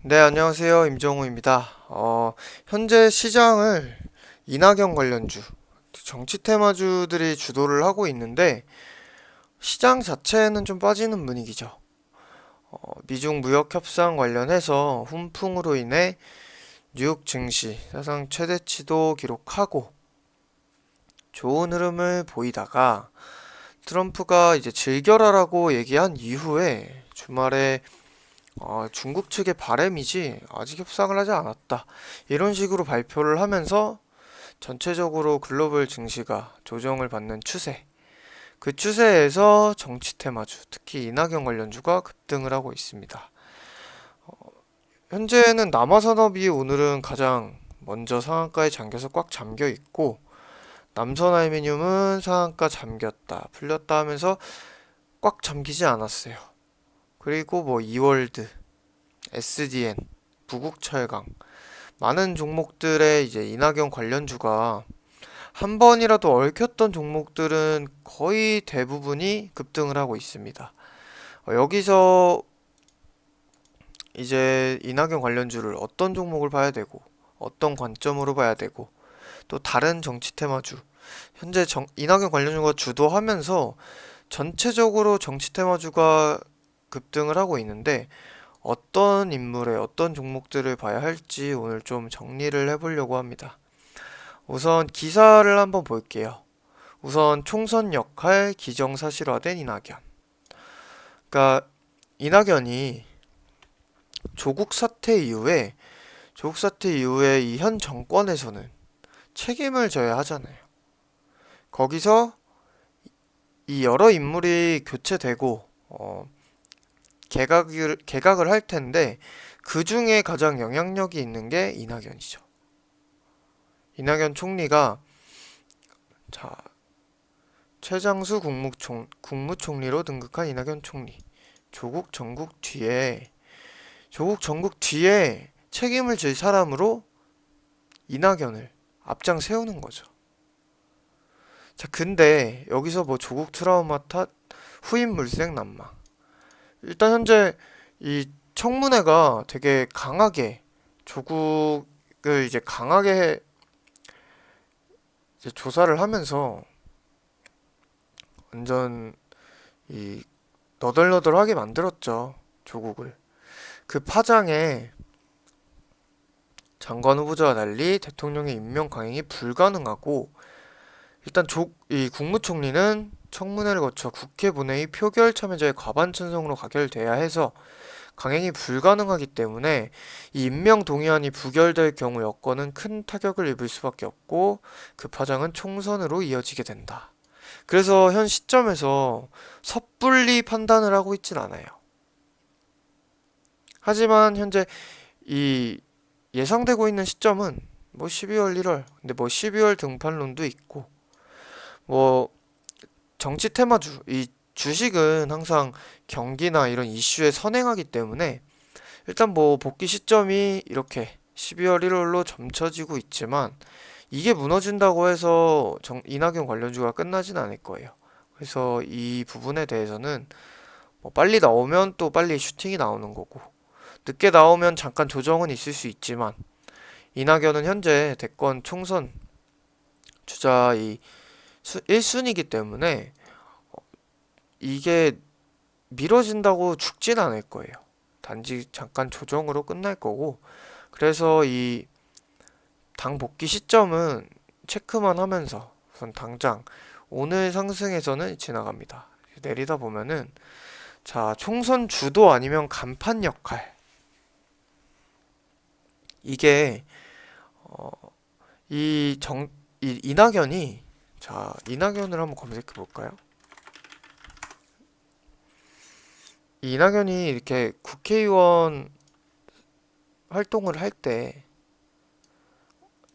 네, 안녕하세요. 임정우입니다. 현재 시장을 이낙연 관련주, 정치 테마주들이 주도를 하고 있는데, 시장 자체는 좀 빠지는 분위기죠. 미중 무역 협상 관련해서 훈풍으로 인해 뉴욕 증시 사상 최대치도 기록하고 좋은 흐름을 보이다가 트럼프가 이제 즐겨라라고 얘기한 이후에 주말에 중국 측의 바램이지 아직 협상을 하지 않았다. 이런 식으로 발표를 하면서 전체적으로 글로벌 증시가 조정을 받는 추세. 그 추세에서 정치 테마주, 특히 이낙연 관련주가 급등을 하고 있습니다. 현재는 남아산업이 오늘은 가장 먼저 상한가에 잠겨서 꽉 잠겨 있고, 남선 알루미늄은 상한가 잠겼다, 풀렸다 하면서 꽉 잠기지 않았어요. 그리고 뭐 이월드, SDN, 부국철강 많은 종목들의 이제 이낙연 관련주가 한 번이라도 얽혔던 종목들은 거의 대부분이 급등을 하고 있습니다. 여기서 이제 이낙연 관련주를 어떤 종목을 봐야 되고 어떤 관점으로 봐야 되고 또 다른 정치 테마주 현재 이낙연 관련주가 주도하면서 전체적으로 정치 테마주가 급등을 하고 있는데 어떤 인물의 어떤 종목들을 봐야 할지 오늘 좀 정리를 해보려고 합니다. 우선 기사를 한번 볼게요. 우선 총선 역할 기정사실화된 이낙연. 그러니까 이낙연이 조국 사태 이후에 이 현 정권에서는 책임을 져야 하잖아요. 거기서 이 여러 인물이 교체되고 개각을 할 텐데 그 중에 가장 영향력이 있는 게 이낙연이죠. 이낙연 총리가 자 최장수 국무총리로 등극한 이낙연 총리. 조국 전국 뒤에 책임을 질 사람으로 이낙연을 앞장 세우는 거죠. 자, 근데 여기서 뭐 조국 트라우마 탓, 후임 물색 난마. 일단 현재 이 청문회가 되게 강하게 조국을 이제 강하게 이제 조사를 하면서 완전 이 너덜너덜하게 만들었죠. 조국을. 그 파장에 장관 후보자와 달리 대통령의 임명 강행이 불가능하고 일단 이 국무총리는 청문회를 거쳐 국회 본회의 표결 참여자의 과반 찬성으로 가결돼야 해서 강행이 불가능하기 때문에 이 임명 동의안이 부결될 경우 여건은 큰 타격을 입을 수밖에 없고 그 파장은 총선으로 이어지게 된다. 그래서 현 시점에서 섣불리 판단을 하고 있진 않아요. 하지만 현재 이 예상되고 있는 시점은 뭐 12월 1월 근데 뭐 12월 등판론도 있고 뭐 정치 테마주 이 주식은 항상 경기나 이런 이슈에 선행하기 때문에 일단 뭐 복귀 시점이 이렇게 12월 1월로 점쳐지고 있지만 이게 무너진다고 해서 이낙연 관련주가 끝나진 않을 거예요. 그래서 이 부분에 대해서는 뭐 빨리 나오면 또 빨리 슈팅이 나오는 거고 늦게 나오면 잠깐 조정은 있을 수 있지만 이낙연은 현재 대권 총선 주자 1순위이기 때문에 이게 미뤄진다고 죽진 않을 거예요. 단지 잠깐 조정으로 끝날 거고 그래서 이 당 복귀 시점은 체크만 하면서 우선 당장 오늘 상승에서는 지나갑니다. 내리다 보면은 자 총선 주도 아니면 간판 역할 이게 이낙연이 자 이낙연을 한번 검색해 볼까요? 이낙연이 이렇게 국회의원 활동을 할 때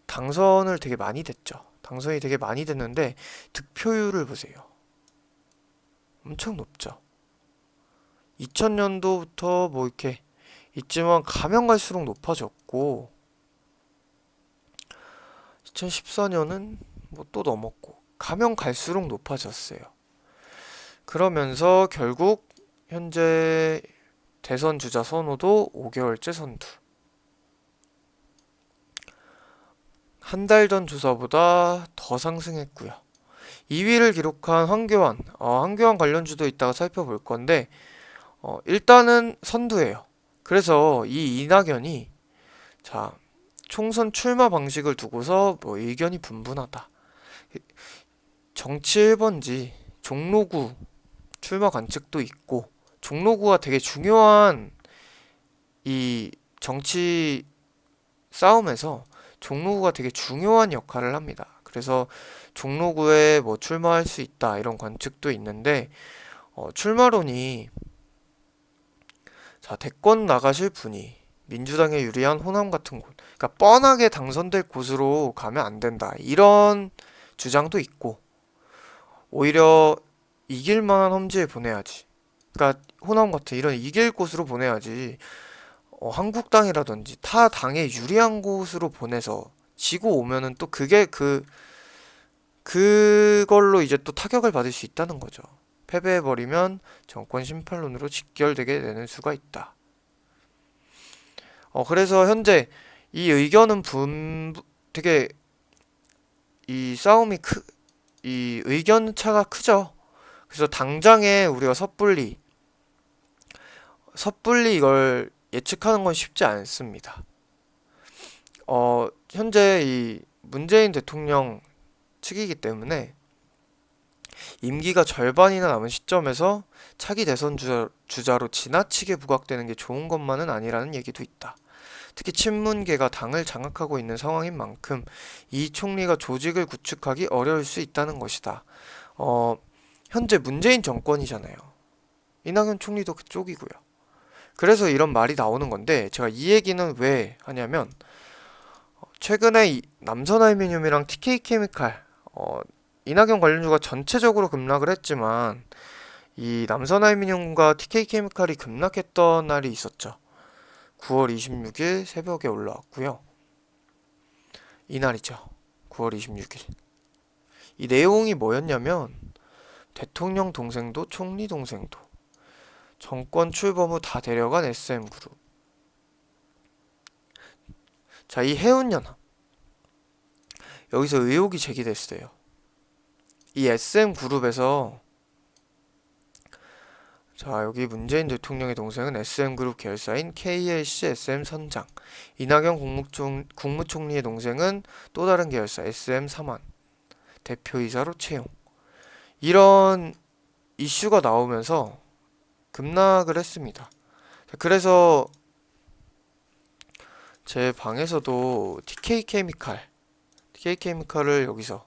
당선을 되게 많이 됐죠. 당선이 되게 많이 됐는데 득표율을 보세요. 엄청 높죠. 2000년도부터 뭐 이렇게 있지만 가면 갈수록 높아졌고 2014년은 뭐 또 넘었고 가면 갈수록 높아졌어요. 그러면서 결국 현재 대선 주자 선호도 5개월째 선두. 한 달 전 조사보다 더 상승했고요. 2위를 기록한 황교안, 황교안 관련주도 이따가 살펴볼 건데, 일단은 선두예요. 그래서 이 이낙연이, 자, 총선 출마 방식을 두고서 뭐 의견이 분분하다. 정치 1번지 종로구 출마 관측도 있고, 종로구가 되게 중요한 이 정치 싸움에서 종로구가 되게 중요한 역할을 합니다. 그래서 종로구에 뭐 출마할 수 있다 이런 관측도 있는데, 출마론이, 자, 대권 나가실 분이 민주당에 유리한 호남 같은 곳, 그러니까 뻔하게 당선될 곳으로 가면 안 된다 이런 주장도 있고, 오히려 이길 만한 험지에 보내야지. 그러니까 호남 같은 이런 이길 곳으로 보내야지. 한국당이라든지 타 당에 유리한 곳으로 보내서 지고 오면은 또 그걸로 이제 또 타격을 받을 수 있다는 거죠. 패배해버리면 정권 심판론으로 직결되게 되는 수가 있다. 그래서 현재 이 의견은 되게 이 싸움이 이 의견 차가 크죠. 그래서 당장에 우리가 섣불리 이걸 예측하는 건 쉽지 않습니다. 현재 이 문재인 대통령 측이기 때문에 임기가 절반이나 남은 시점에서 차기 대선 주자로 지나치게 부각되는 게 좋은 것만은 아니라는 얘기도 있다. 특히 친문계가 당을 장악하고 있는 상황인 만큼 이 총리가 조직을 구축하기 어려울 수 있다는 것이다. 현재 문재인 정권이잖아요. 이낙연 총리도 그쪽이고요. 그래서 이런 말이 나오는 건데, 제가 이 얘기는 왜 하냐면, 최근에 남선 알루미늄이랑 TK 케미칼, 이낙연 관련주가 전체적으로 급락을 했지만 이 남선 알루미늄과 TK 케미칼이 급락했던 날이 있었죠. 9월 26일 새벽에 올라왔고요. 이날이죠. 9월 26일. 이 내용이 뭐였냐면, 대통령 동생도 총리 동생도 정권 출범 후 다 데려간 SM그룹. 자, 이 해운연합, 여기서 의혹이 제기됐어요. 이 SM그룹에서, 자, 여기 문재인 대통령의 동생은 SM그룹 계열사인 KLC SM선장, 이낙연 국무총리의 동생은 또 다른 계열사 SM3환 대표이사로 채용. 이런 이슈가 나오면서 급락을 했습니다. 그래서 제 방에서도 TK 케미칼을 여기서,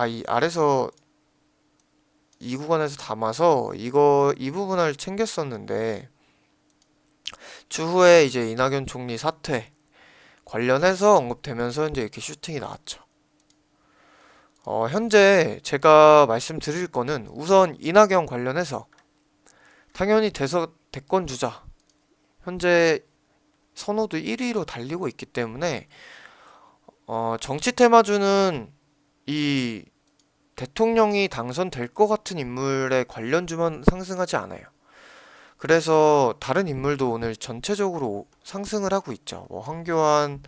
이 아래서 이 구간에서 담아서 이 부분을 챙겼었는데, 추후에 이제 이낙연 총리 사퇴 관련해서 언급되면서 이제 이렇게 슈팅이 나왔죠. 현재 제가 말씀드릴 거는 우선 이낙연 관련해서 당연히 대권 주자, 현재 선호도 1위로 달리고 있기 때문에 정치 테마주는 이 대통령이 당선될 것 같은 인물의 관련주만 상승하지 않아요. 그래서 다른 인물도 오늘 전체적으로 상승을 하고 있죠. 뭐 황교안,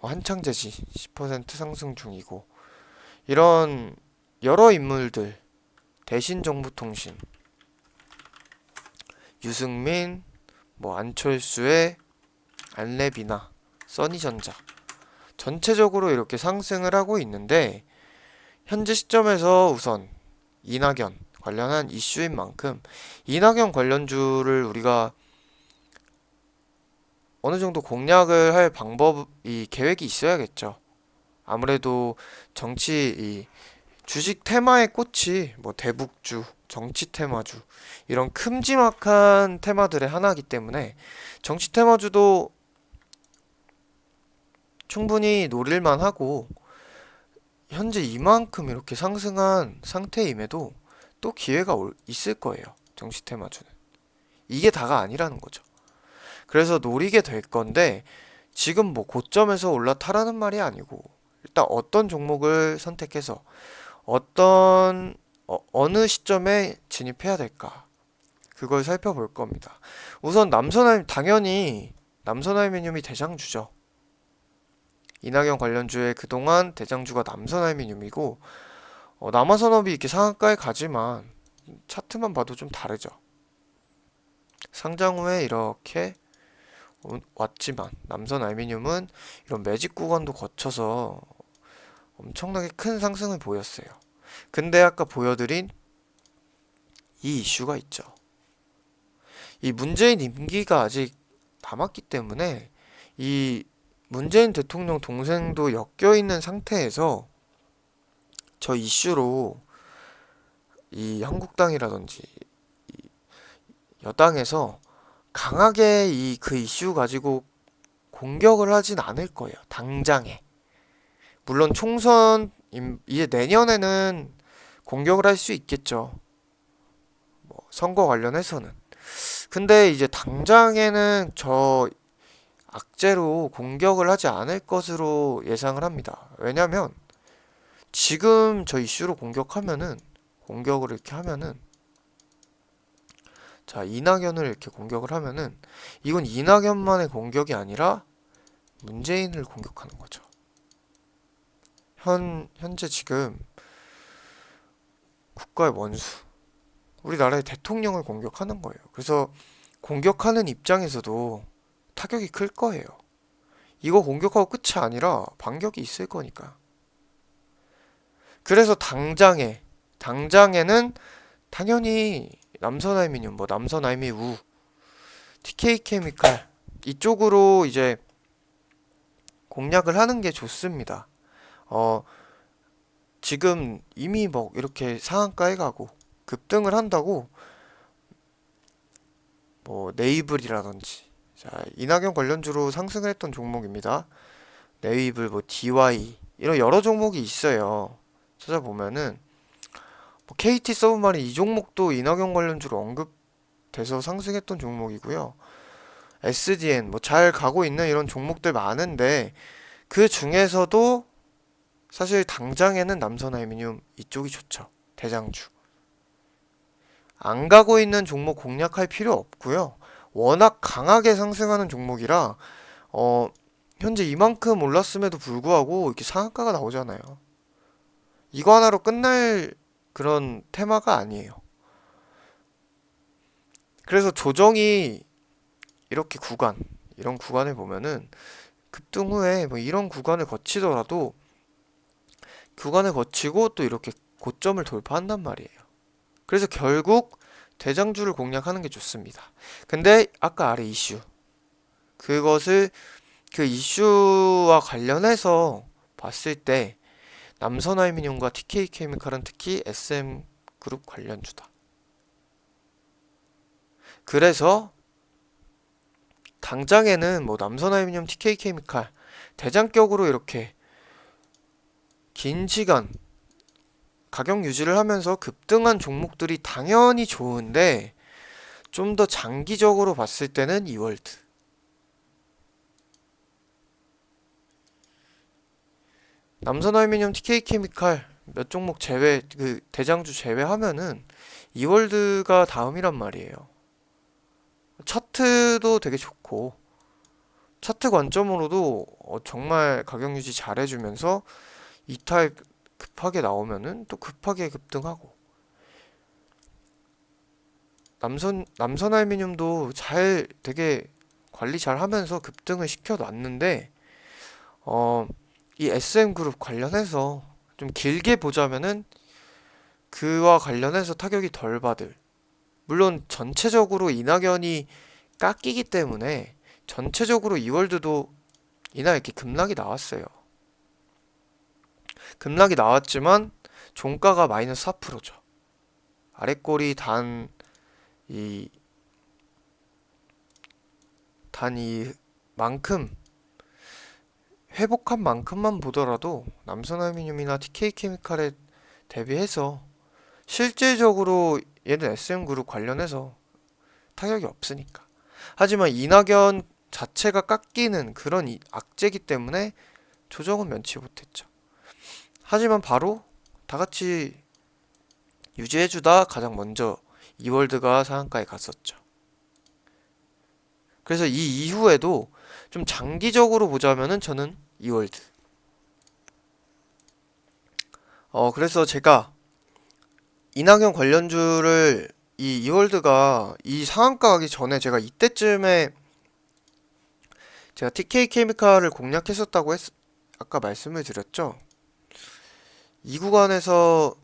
한창재지 10% 상승 중이고, 이런 여러 인물들, 대신정보통신, 유승민, 뭐 안철수의 안랩이나 써니전자, 전체적으로 이렇게 상승을 하고 있는데, 현재 시점에서 우선 이낙연 관련한 이슈인 만큼 이낙연 관련주를 우리가 어느 정도 공략을 할 방법이, 계획이 있어야겠죠. 아무래도 이 주식 테마의 꽃이 뭐 대북주, 정치 테마주, 이런 큼지막한 테마들의 하나이기 때문에 정치 테마주도 충분히 노릴만 하고, 현재 이만큼 이렇게 상승한 상태임에도 또 기회가 있을 거예요. 정치 테마주는. 이게 다가 아니라는 거죠. 그래서 노리게 될 건데, 지금 뭐 고점에서 올라타라는 말이 아니고, 일단 어떤 종목을 선택해서 어느 시점에 진입해야 될까, 그걸 살펴볼 겁니다. 우선 당연히 남선 알루미늄이 대장주죠. 이낙연 관련주의 그동안 대장주가 남선알미늄이고 남아산업이 이렇게 상한가에 가지만 차트만 봐도 좀 다르죠. 상장 후에 이렇게 왔지만 남선알미늄은 이런 매직 구간도 거쳐서 엄청나게 큰 상승을 보였어요. 근데 아까 보여드린 이 이슈가 있죠. 이 문재인 임기가 아직 남았기 때문에 이 문재인 대통령 동생도 엮여 있는 상태에서 저 이슈로 이 한국당이라든지 이 여당에서 강하게 그 이슈 가지고 공격을 하진 않을 거예요. 당장에. 물론 총선 이제 내년에는 공격을 할 수 있겠죠. 뭐 선거 관련해서는. 근데 이제 당장에는 저 악재로 공격을 하지 않을 것으로 예상을 합니다. 왜냐면 지금 저 이슈로 공격을 이렇게 하면은 자, 이낙연을 이렇게 공격을 하면은 이건 이낙연만의 공격이 아니라 문재인을 공격하는 거죠. 현재 지금 국가의 원수, 우리나라의 대통령을 공격하는 거예요. 그래서 공격하는 입장에서도 타격이 클 거예요. 이거 공격하고 끝이 아니라 반격이 있을 거니까. 그래서 당장에는 당연히 남선알미늄, 뭐 남선알미우, TK케미칼 이쪽으로 이제 공략을 하는 게 좋습니다. 지금 이미 뭐 이렇게 상한가에 가고 급등을 한다고 뭐 네이블이라든지 자, 이낙연 관련주로 상승을 했던 종목입니다. 네이블, 뭐 DY 이런 여러 종목이 있어요. 찾아보면은 뭐 KT 서브마린 이 종목도 이낙연 관련주로 언급돼서 상승했던 종목이고요. SDN 뭐 잘 가고 있는 이런 종목들 많은데 그 중에서도 사실 당장에는 남선알미늄 이쪽이 좋죠. 대장주. 안 가고 있는 종목 공략할 필요 없고요. 워낙 강하게 상승하는 종목이라 현재 이만큼 올랐음에도 불구하고 이렇게 상한가가 나오잖아요. 이거 하나로 끝날 그런 테마가 아니에요. 그래서 조정이 이렇게 이런 구간을 보면은 급등 후에 뭐 이런 구간을 거치더라도 구간을 거치고 또 이렇게 고점을 돌파한단 말이에요. 그래서 결국 대장주를 공략하는 게 좋습니다. 근데 아까 아래 이슈 그 이슈와 관련해서 봤을 때 남선알미늄과 TK케미칼은 특히 SM그룹 관련주다. 그래서 당장에는 뭐 남선알미늄, TK케미칼 대장격으로 이렇게 긴 시간 가격 유지를 하면서 급등한 종목들이 당연히 좋은데 좀 더 장기적으로 봤을 때는 이월드 남선알미늄, TK케미칼 몇 종목 제외 그 대장주 제외하면은 이월드가 다음이란 말이에요. 차트도 되게 좋고 차트 관점으로도 정말 가격 유지 잘 해주면서 이탈 급하게 나오면은 또 급하게 급등하고 남선알미늄도 되게 관리 잘 하면서 급등을 시켜놨는데 이 SM그룹 관련해서 좀 길게 보자면은 그와 관련해서 타격이 덜 받을 물론 전체적으로 이낙연이 깎이기 때문에 전체적으로 이월드도 이날 이렇게 급락이 나왔어요. 급락이 나왔지만 종가가 마이너스 4%죠. 아랫꼬리 만큼 회복한 만큼만 보더라도 남선알미늄이나 TK케미칼에 대비해서 실질적으로 얘는 SM그룹 관련해서 타격이 없으니까. 하지만 이낙연 자체가 깎이는 그런 악재이기 때문에 조정은 면치 못했죠. 하지만 바로 다같이 유지해주다 가장 먼저 이월드가 상한가에 갔었죠. 그래서 이 이후에도 좀 장기적으로 보자면은 저는 이월드 그래서 제가 이낙연 관련주를 이 이월드가 이 상한가 가기 전에 제가 이때쯤에 제가 TK 케미칼을 공략했었다고 아까 말씀을 드렸죠. 이 구간에서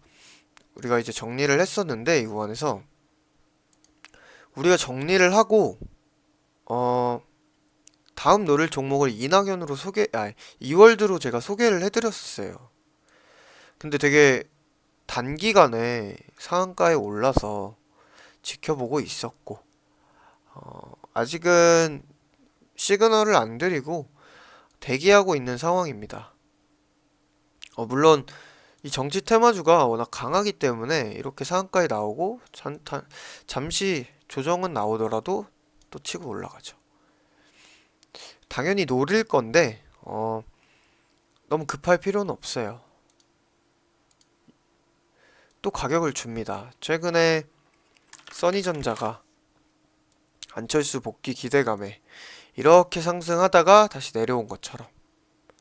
우리가 이제 정리를 했었는데 이 구간에서 우리가 정리를 하고 다음 노릴 종목을 이낙연으로 이월드로 제가 소개를 해드렸었어요. 근데 되게 단기간에 상한가에 올라서 지켜보고 있었고 아직은 시그널을 안 드리고 대기하고 있는 상황입니다. 물론 이 정치 테마주가 워낙 강하기 때문에 이렇게 상한가에 나오고 잠시 조정은 나오더라도 또 치고 올라가죠. 당연히 노릴 건데 너무 급할 필요는 없어요. 또 가격을 줍니다. 최근에 써니전자가 안철수 복귀 기대감에 이렇게 상승하다가 다시 내려온 것처럼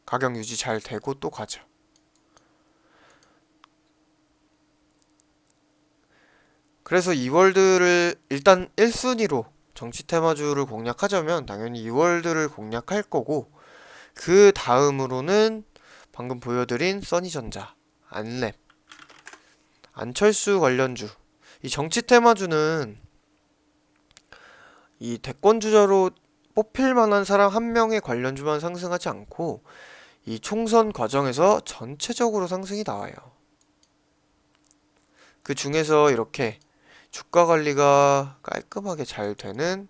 가격 유지 잘 되고 또 가죠. 그래서 이월드를 일단 1순위로 정치 테마주를 공략하자면 당연히 이월드를 공략할 거고, 그 다음으로는 방금 보여드린 써니전자, 안랩, 안철수 관련주. 이 정치 테마주는 이 대권 주자로 뽑힐 만한 사람 한 명의 관련주만 상승하지 않고 이 총선 과정에서 전체적으로 상승이 나와요. 그 중에서 이렇게 주가 관리가 깔끔하게 잘 되는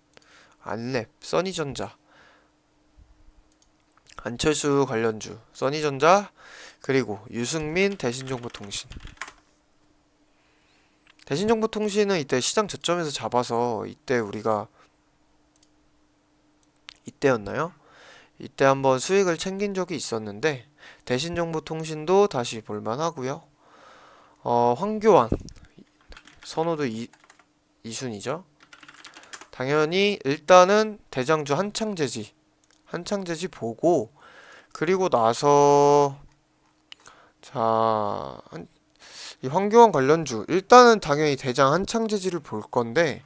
안랩, 써니전자, 안철수 관련주, 써니전자, 그리고 유승민, 대신정보통신. 대신정보통신은 이때 시장 저점에서 잡아서 이때 우리가 이때였나요? 이때 한번 수익을 챙긴 적이 있었는데 대신정보통신도 다시 볼만하고요. 황교안 선호도 2순위죠. 당연히 일단은 대장주 한창제지 보고, 그리고 나서 이 황교안 관련주 일단은 당연히 대장 한창제지를 볼 건데,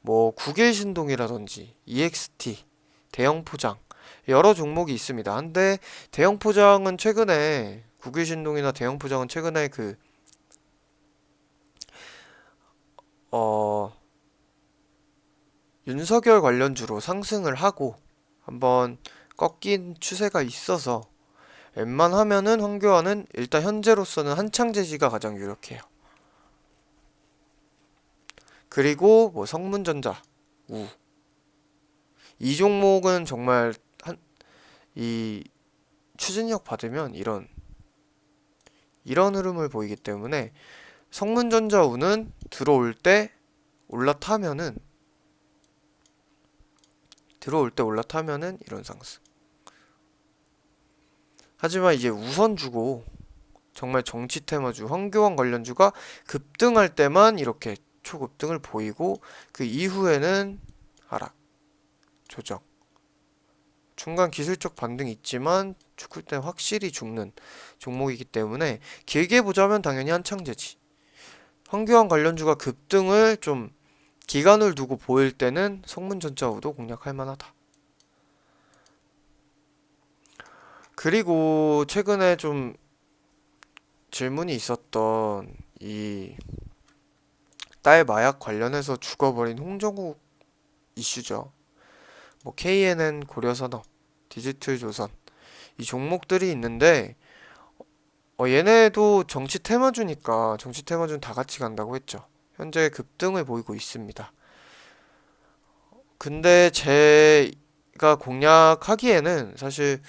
뭐 국일신동이라든지 EXT, 대형포장 여러 종목이 있습니다. 근데 대형포장은 최근에 국일신동이나 대형포장은 최근에 윤석열 관련주로 상승을 하고 한번 꺾인 추세가 있어서 웬만하면은 황교안은 일단 현재로서는 한창제지가 가장 유력해요. 그리고 뭐 성문전자, 이 종목은 정말 이 추진력 받으면 이런 흐름을 보이기 때문에 성문전자 우는 들어올 때 올라타면은 이런 상승. 하지만 이제 우선주고 정말 정치 테마주, 황교안 관련주가 급등할 때만 이렇게 초급등을 보이고 그 이후에는 하락, 조정. 중간 기술적 반등이 있지만 죽을 때 확실히 죽는 종목이기 때문에 길게 보자면 당연히 한창제지. 황교안 관련주가 급등을 좀 기간을 두고 보일 때는 성문전자우도 공략할 만하다. 그리고 최근에 좀 질문이 있었던 이 딸 마약 관련해서 죽어버린 홍정욱 이슈죠. 뭐 KNN 고려산업, 디지털조선 이 종목들이 있는데 얘네도 정치 테마주니까 정치 테마주는 다 같이 간다고 했죠. 현재 급등을 보이고 있습니다. 근데 제가 공략하기에는 사실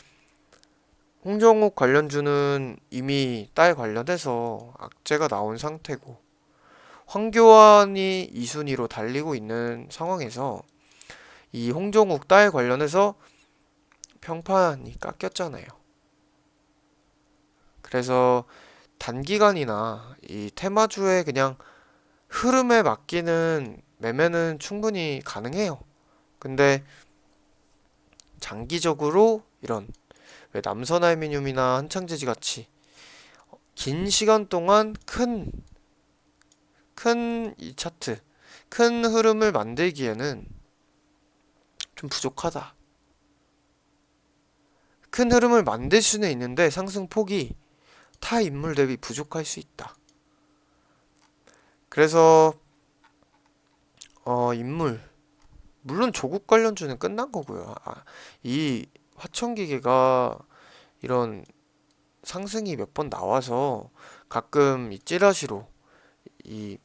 홍정욱 관련주는 이미 딸 관련해서 악재가 나온 상태고 황교안이 2순위로 달리고 있는 상황에서 이 홍정욱 딸 관련해서 평판이 깎였잖아요. 그래서 단기간이나 이 테마주의 그냥 흐름에 맡기는 매매는 충분히 가능해요. 근데 장기적으로 이런 왜 남선알미늄이나 한창제지 같이 긴 시간 동안 이 차트, 큰 흐름을 만들기에는 좀 부족하다. 큰 흐름을 만들 수는 있는데 상승폭이 타 인물 대비 부족할 수 있다. 그래서 인물, 물론 조국 관련주는 끝난 거고요. 이 화천기계가 이런 상승이 몇 번 나와서 가끔 이 찌라시로 이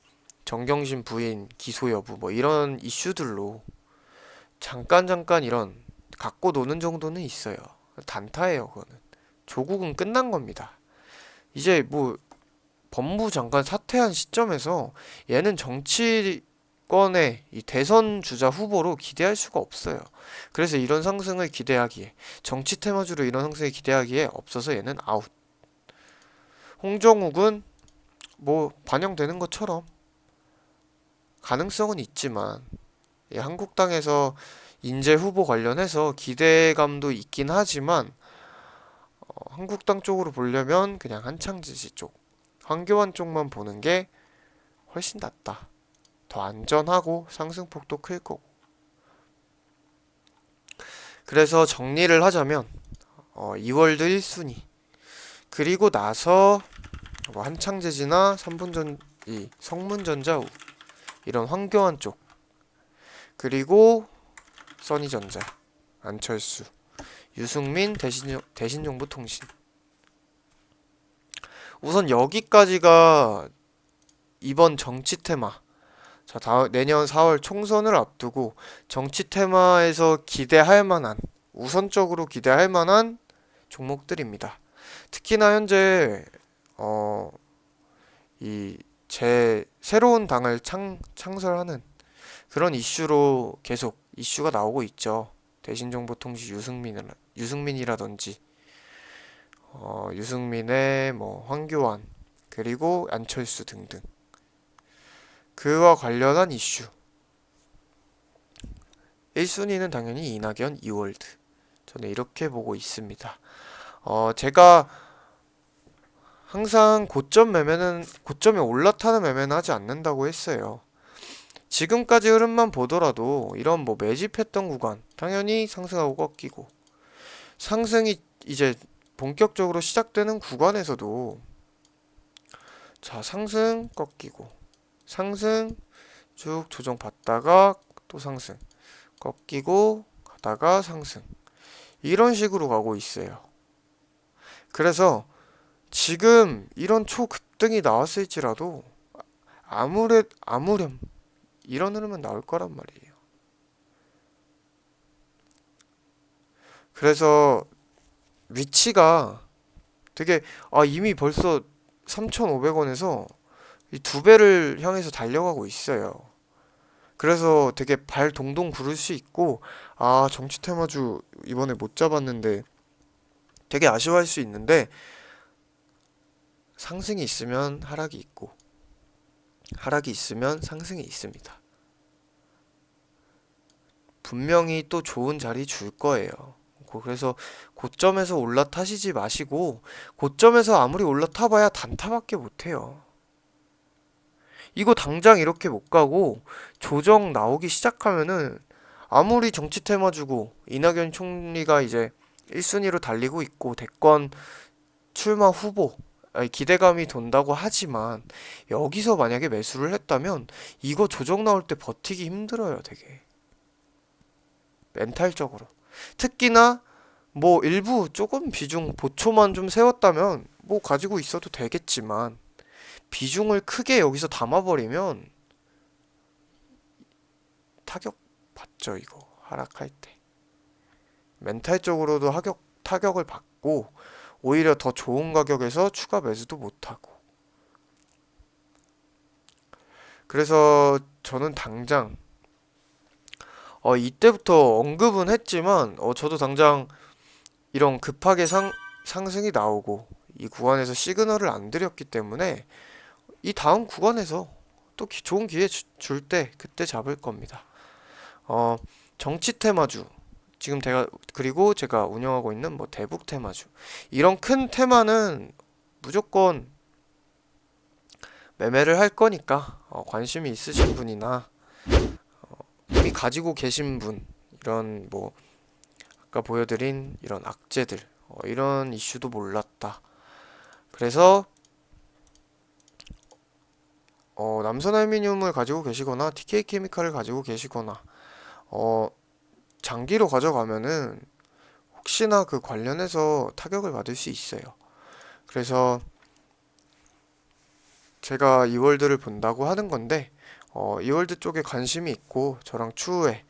정경심 부인 기소 여부 뭐 이런 이슈들로 잠깐 이런 갖고 노는 정도는 있어요. 단타예요, 그거는. 조국은 끝난 겁니다. 이제 뭐 법무부 장관 사퇴한 시점에서 얘는 정치권의 이 대선 주자 후보로 기대할 수가 없어요. 그래서 이런 상승을 기대하기에, 정치 테마주로 이런 상승을 기대하기에 없어서 얘는 아웃. 홍정욱은 뭐 반영되는 것처럼 가능성은 있지만 한국당에서 인재 후보 관련해서 기대감도 있긴 하지만 한국당 쪽으로 보려면 그냥 한창지지 쪽, 황교안 쪽만 보는 게 훨씬 낫다. 더 안전하고 상승폭도 클 거고. 그래서 정리를 하자면 2월드 1순위, 그리고 나서 뭐 한창제지나 3분전 이 성문전자 이런 황교안 쪽, 그리고 써니전자, 안철수, 유승민, 대신정보통신. 우선 여기까지가 이번 정치 테마. 자, 내년 4월 총선을 앞두고 정치 테마에서 기대할 만한, 우선적으로 기대할 만한 종목들입니다. 특히나 현재 제 새로운 당을 창설하는 그런 이슈로 계속 이슈가 나오고 있죠. 대신정보통신 유승민이라든지 유승민의 뭐 황교안, 그리고 안철수 등등, 그와 관련한 이슈. 1순위는 당연히 이낙연, 이월드. 저는 이렇게 보고 있습니다. 제가 항상 고점에 올라타는 매매는 하지 않는다고 했어요. 지금까지 흐름만 보더라도 이런 뭐 매집했던 구간 당연히 상승하고 꺾이고, 상승이 이제 본격적으로 시작되는 구간에서도 자, 상승 꺾이고, 상승 쭉 조정받다가 또 상승 꺾이고 가다가 상승, 이런 식으로 가고 있어요. 그래서 지금 이런 초급등이 나왔을지라도 아무렴 이런 흐름은 나올 거란 말이에요. 그래서 위치가 되게 이미 벌써 3,500원에서 이 두 배를 향해서 달려가고 있어요. 그래서 되게 발 동동 구를 수 있고, 정치 테마주 이번에 못 잡았는데 되게 아쉬워할 수 있는데, 상승이 있으면 하락이 있고 하락이 있으면 상승이 있습니다. 분명히 또 좋은 자리 줄 거예요. 그래서 고점에서 올라타시지 마시고, 고점에서 아무리 올라타봐야 단타밖에 못해요. 이거 당장 이렇게 못 가고 조정 나오기 시작하면은 아무리 정치 테마 주고 이낙연 총리가 이제 1순위로 달리고 있고 대권 출마 후보 기대감이 돈다고 하지만, 여기서 만약에 매수를 했다면 이거 조정 나올 때 버티기 힘들어요, 되게. 멘탈적으로. 특히나 뭐 일부 조금 비중 보초만 좀 세웠다면 뭐 가지고 있어도 되겠지만, 비중을 크게 여기서 담아버리면 타격 받죠, 이거. 하락할 때. 멘탈적으로도 타격을 받고, 오히려 더 좋은 가격에서 추가 매수도 못하고. 그래서 저는 당장 이때부터 언급은 했지만 저도 당장 이런 급하게 상승이 나오고 이 구간에서 시그널을 안 드렸기 때문에 이 다음 구간에서 또 좋은 기회 줄 때 그때 잡을 겁니다. 정치 테마주 지금 제가 운영하고 있는 뭐 대북 테마주, 이런 큰 테마는 무조건 매매를 할 거니까 관심이 있으신 분이나 이미 가지고 계신 분, 이런 뭐 아까 보여드린 이런 악재들, 이런 이슈도 몰랐다. 그래서 남선알미늄을 가지고 계시거나 TK 케미칼을 가지고 계시거나 장기로 가져가면은 혹시나 그 관련해서 타격을 받을 수 있어요. 그래서 제가 이월드를 본다고 하는 건데 이월드 쪽에 관심이 있고 저랑 추후에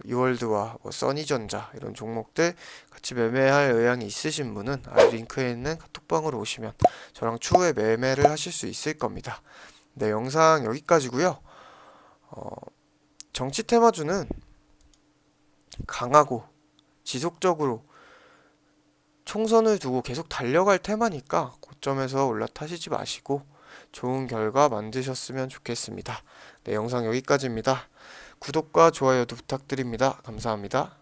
이월드와 뭐 써니전자 이런 종목들 같이 매매할 의향이 있으신 분은 아래 링크에 있는 카톡방으로 오시면 저랑 추후에 매매를 하실 수 있을 겁니다. 네, 영상 여기까지고요. 정치 테마주는 강하고 지속적으로 총선을 두고 계속 달려갈 테마니까 고점에서 올라타시지 마시고 좋은 결과 만드셨으면 좋겠습니다. 네, 영상 여기까지입니다. 구독과 좋아요도 부탁드립니다. 감사합니다.